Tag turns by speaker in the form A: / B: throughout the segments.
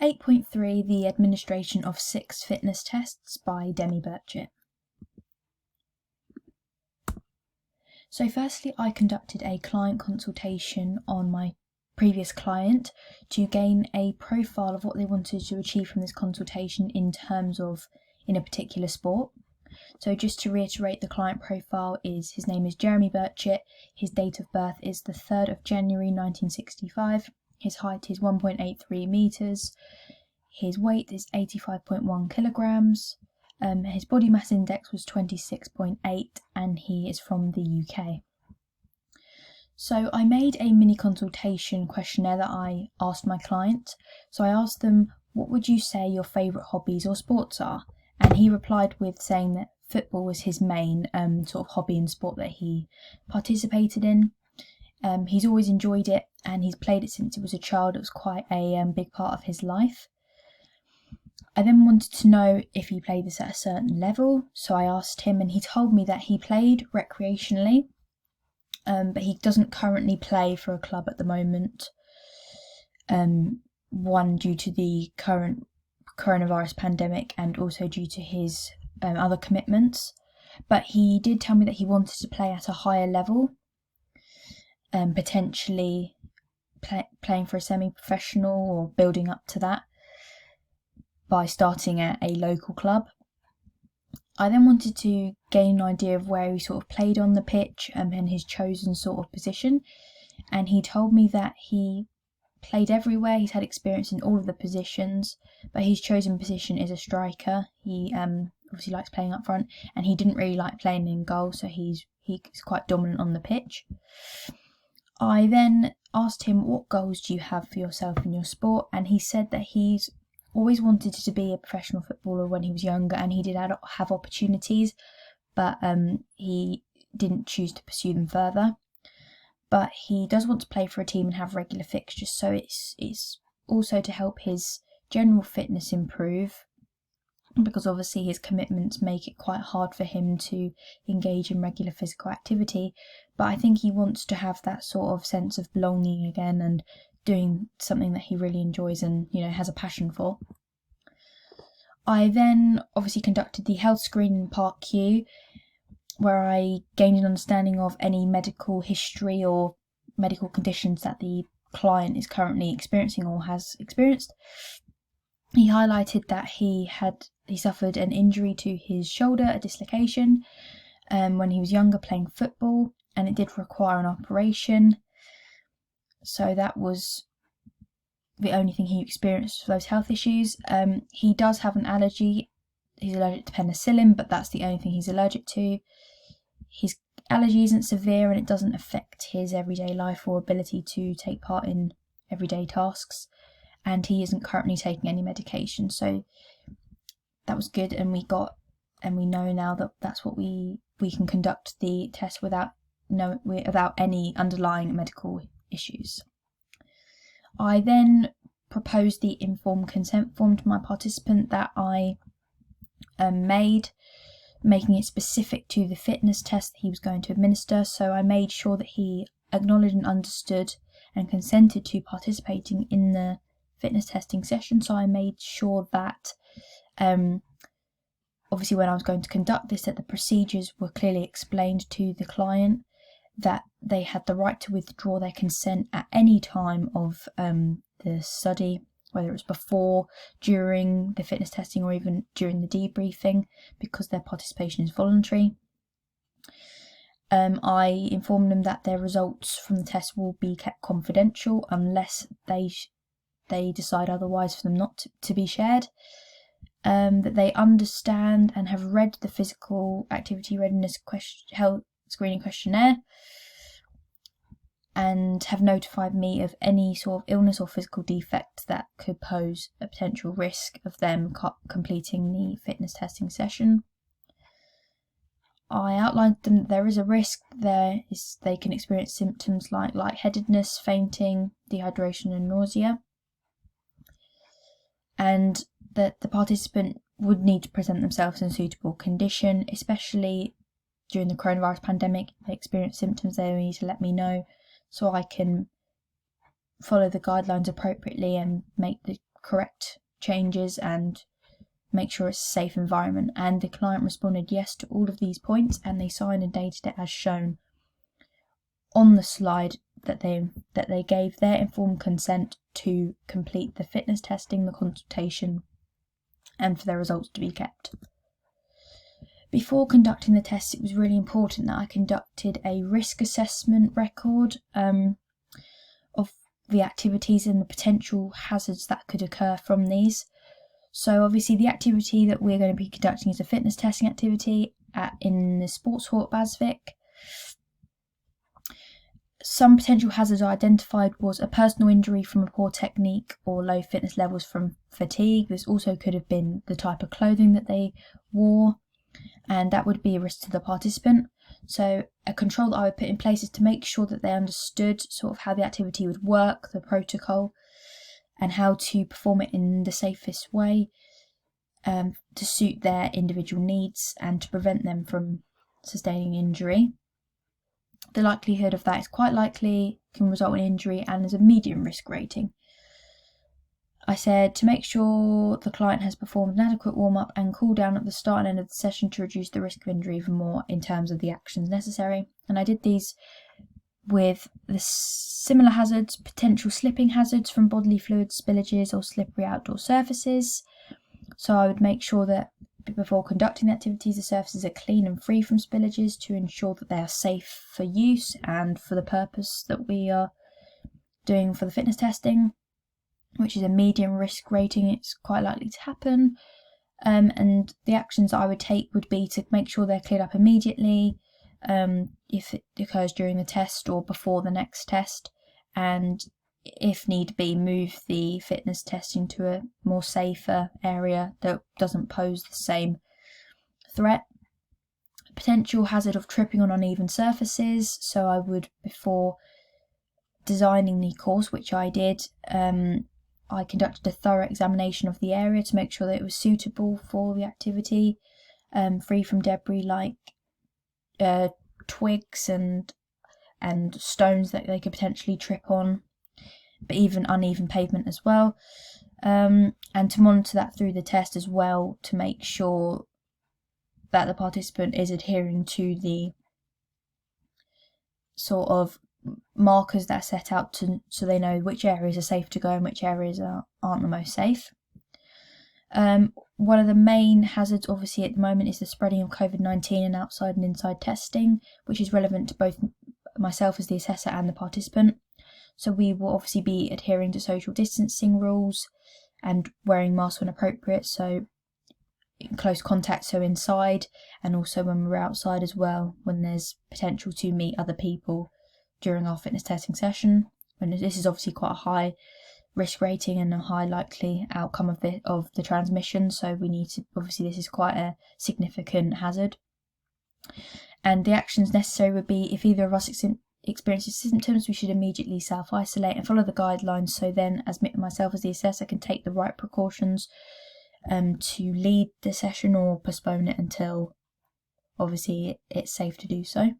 A: 8.3, the administration of 6 fitness tests by Demi Burchett. So firstly, I conducted a client consultation on my previous client to gain a profile of what they wanted to achieve from this consultation in terms of in a particular sport. So just to reiterate, the client profile is, his name is Jeremy Burchett, his date of birth is the 3rd of January 1965, his height is 1.83 metres, his weight is 85.1 kilograms, his body mass index was 26.8 and he is from the UK. So I made a mini consultation questionnaire that I asked my client. So I asked them, what would you say your favourite hobbies or sports are? And he replied with saying that football was his main sort of hobby and sport that he participated in. He's always enjoyed it and he's played it since he was a child. It was quite a big part of his life. I then wanted to know if he played this at a certain level. So I asked him and he told me that he played recreationally. But he doesn't currently play for a club at the moment. One, due to the current coronavirus pandemic and also due to his other commitments. But he did tell me that he wanted to play at a higher level, potentially playing for a semi-professional or building up to that by starting at a local club. I then wanted to gain an idea of where he sort of played on the pitch and his chosen sort of position. And he told me that he played everywhere, he's had experience in all of the positions, but his chosen position is a striker. He obviously likes playing up front and he didn't really like playing in goal, so he's quite dominant on the pitch. I then asked him, what goals do you have for yourself in your sport? And he said that he's always wanted to be a professional footballer when he was younger and he did have opportunities, but he didn't choose to pursue them further. But he does want to play for a team and have regular fixtures, so it's also to help his general fitness improve, because obviously his commitments make it quite hard for him to engage in regular physical activity. But I think he wants to have that sort of sense of belonging again and doing something that he really enjoys and, you know, has a passion for. I then obviously conducted the health screening in Part Q, where I gained an understanding of any medical history or medical conditions that the client is currently experiencing or has experienced. He highlighted that he suffered an injury to his shoulder, a dislocation, when he was younger playing football, and it did require an operation. So that was the only thing he experienced for those health issues. He does have an allergy. He's allergic to penicillin, but that's the only thing he's allergic to. His allergy isn't severe and it doesn't affect his everyday life or ability to take part in everyday tasks. And he isn't currently taking any medication. So that was good, and we know now that that's what we can conduct the test without any underlying medical issues. I then proposed the informed consent form to my participant that I made, making it specific to the fitness test that he was going to administer. So I made sure that he acknowledged and understood and consented to participating in the fitness testing session. So I made sure that obviously when I was going to conduct this, that the procedures were clearly explained to the client, that they had the right to withdraw their consent at any time of the study, whether it was before, during the fitness testing, or even during the debriefing, because their participation is voluntary. I informed them that their results from the test will be kept confidential unless they decide otherwise for them not to be shared. That they understand and have read the physical activity readiness health screening questionnaire and have notified me of any sort of illness or physical defect that could pose a potential risk of them completing the fitness testing session. I outlined to them that there is a risk they can experience symptoms like lightheadedness, fainting, dehydration and nausea, and that the participant would need to present themselves in suitable condition, especially during the coronavirus pandemic. If they experience symptoms, they need to let me know so I can follow the guidelines appropriately and make the correct changes and make sure it's a safe environment. And the client responded yes to all of these points, and they signed and dated it as shown on the slide that they gave their informed consent to complete the fitness testing, the consultation, and for their results to be kept. Before conducting the test, it was really important that I conducted a risk assessment record of the activities and the potential hazards that could occur from these. So obviously the activity that we're going to be conducting is a fitness testing activity in the sports hall at Basvik. Some potential hazards identified was a personal injury from a poor technique or low fitness levels from fatigue. This also could have been the type of clothing that they wore, and that would be a risk to the participant. So a control that I would put in place is to make sure that they understood sort of how the activity would work, the protocol, and how to perform it in the safest way to suit their individual needs and to prevent them from sustaining injury. The likelihood of that is quite likely, can result in injury, and is a medium risk rating. I said to make sure the client has performed an adequate warm-up and cool down at the start and end of the session to reduce the risk of injury even more in terms of the actions necessary. And I did these with the similar hazards, potential slipping hazards from bodily fluids, spillages or slippery outdoor surfaces. So I would make sure that before conducting the activities, the surfaces are clean and free from spillages to ensure that they are safe for use and for the purpose that we are doing for the fitness testing, which is a medium risk rating. It's quite likely to happen. And the actions I would take would be to make sure they're cleared up immediately if it occurs during the test or before the next test, and if need be, move the fitness testing to a more safer area that doesn't pose the same threat. Potential hazard of tripping on uneven surfaces. So I would, before designing the course, which I did, I conducted a thorough examination of the area to make sure that it was suitable for the activity, free from debris like twigs and stones that they could potentially trip on, but even uneven pavement as well, and to monitor that through the test as well to make sure that the participant is adhering to the sort of markers that are set out so they know which areas are safe to go and which areas aren't the most safe. One of the main hazards obviously at the moment is the spreading of COVID-19 and outside and inside testing, which is relevant to both myself as the assessor and the participant. So we will obviously be adhering to social distancing rules and wearing masks when appropriate, so in close contact, so inside, and also when we're outside as well, when there's potential to meet other people during our fitness testing session. And this is obviously quite a high risk rating and a high likely outcome of the transmission, so we need to, obviously this is quite a significant hazard. And the actions necessary would be, if either of us experiences symptoms, we should immediately self-isolate and follow the guidelines, so then as myself as the assessor can take the right precautions to lead the session or postpone it until obviously it's safe to do so.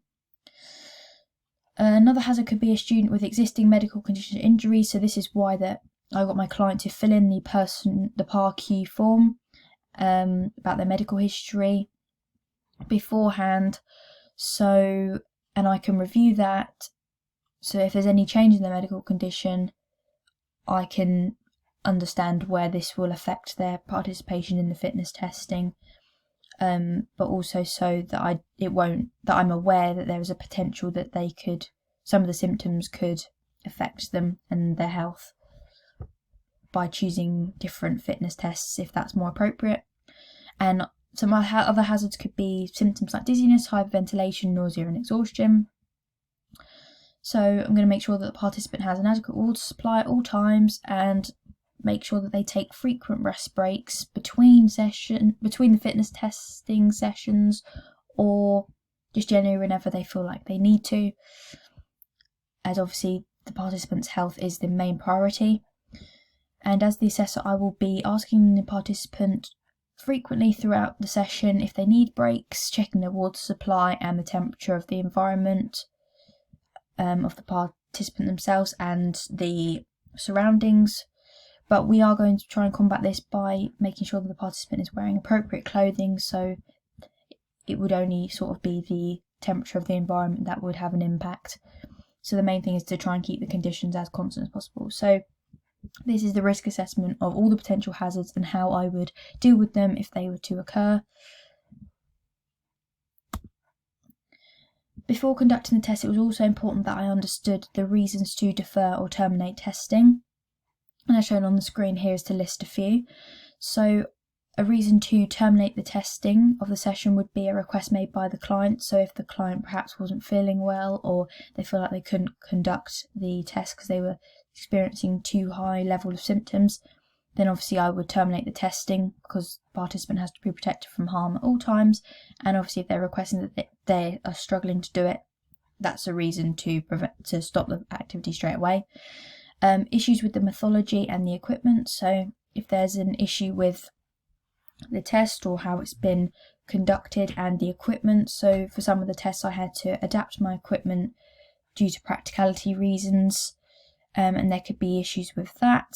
A: Another hazard could be a student with existing medical condition injury, so this is why I got my client to fill in the PAR-Q form about their medical history beforehand, so, and I can review that, so if there's any change in their medical condition I can understand where this will affect their participation in the fitness testing, but also so that I'm aware that there is a potential that some of the symptoms could affect them and their health by choosing different fitness tests if that's more appropriate. And some other hazards could be symptoms like dizziness, hyperventilation, nausea and exhaustion. So I'm going to make sure that the participant has an adequate water supply at all times and make sure that they take frequent rest breaks between the fitness testing sessions, or just generally whenever they feel like they need to, as obviously the participant's health is the main priority. And as the assessor, I will be asking the participant frequently throughout the session if they need breaks, checking their water supply and the temperature of the environment of the participant themselves and the surroundings, But we are going to try and combat this by making sure that the participant is wearing appropriate clothing, so it would only sort of be the temperature of the environment that would have an impact. So the main thing is to try and keep the conditions as constant as possible. So this is the risk assessment of all the potential hazards and how I would deal with them if they were to occur. Before conducting the test, it was also important that I understood the reasons to defer or terminate testing. And as shown on the screen here is to list a few. So a reason to terminate the testing of the session would be a request made by the client. So if the client perhaps wasn't feeling well, or they feel like they couldn't conduct the test because they were experiencing too high level of symptoms, then obviously I would terminate the testing, because the participant has to be protected from harm at all times. And obviously if they're requesting that they are struggling to do it, that's a reason to stop the activity straight away. Issues with the methodology and the equipment. So if there's an issue with the test or how it's been conducted and the equipment. So for some of the tests I had to adapt my equipment due to practicality reasons, and there could be issues with that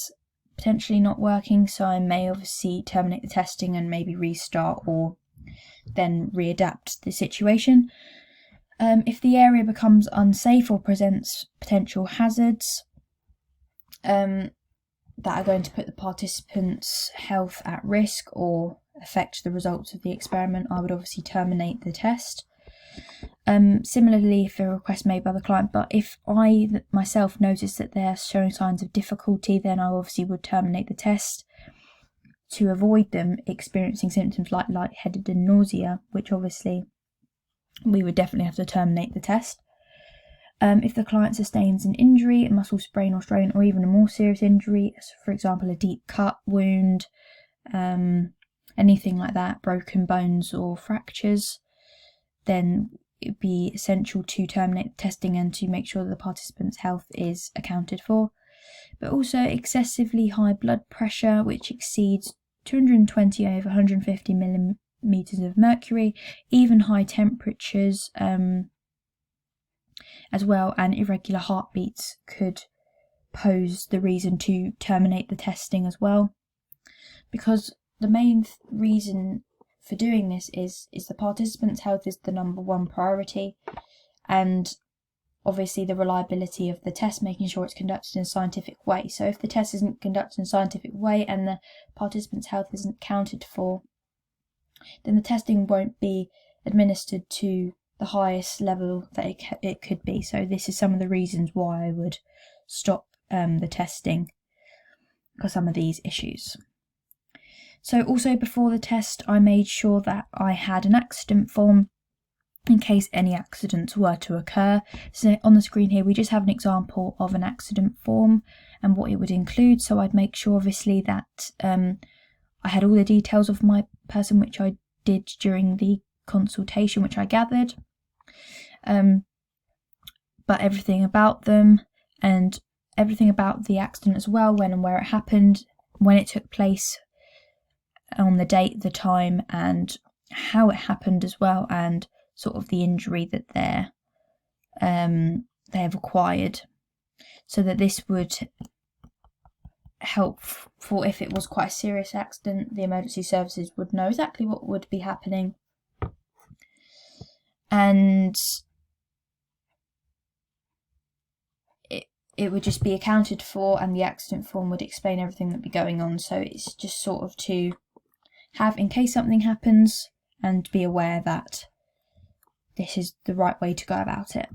A: potentially not working, so I may obviously terminate the testing and maybe restart or then readapt the situation. If the area becomes unsafe or presents potential hazards that are going to put the participants' health at risk or affect the results of the experiment, I would obviously terminate the test. Similarly, if a request made by the client, but if I myself notice that they're showing signs of difficulty, then I obviously would terminate the test to avoid them experiencing symptoms like lightheaded and nausea, which obviously we would definitely have to terminate the test. If the client sustains an injury, a muscle sprain or strain, or even a more serious injury, for example a deep cut, wound, anything like that, broken bones or fractures, then it would be essential to terminate the testing and to make sure that the participant's health is accounted for. But also excessively high blood pressure, which exceeds 220 over 150 millimeters of mercury, even high temperatures as well, and irregular heartbeats could pose the reason to terminate the testing as well. Because the main reason for doing this is the participant's health is the number one priority, and obviously the reliability of the test, making sure it's conducted in a scientific way. So if the test isn't conducted in a scientific way and the participant's health isn't accounted for, then the testing won't be administered to the highest level that it could be. So this is some of the reasons why I would stop the testing for some of these issues. So also before the test, I made sure that I had an accident form in case any accidents were to occur. So on the screen here we just have an example of an accident form and what it would include. So I'd make sure obviously that I had all the details of my person, which I did during the consultation, which I gathered, but everything about them and everything about the accident as well, when and where it happened, when it took place, on the date, the time, and how it happened as well, and sort of the injury that they have acquired, so that this would help for if it was quite a serious accident, the emergency services would know exactly what would be happening, and it would just be accounted for, and the accident form would explain everything that would be going on. So it's just sort of to have in case something happens and be aware that this is the right way to go about it.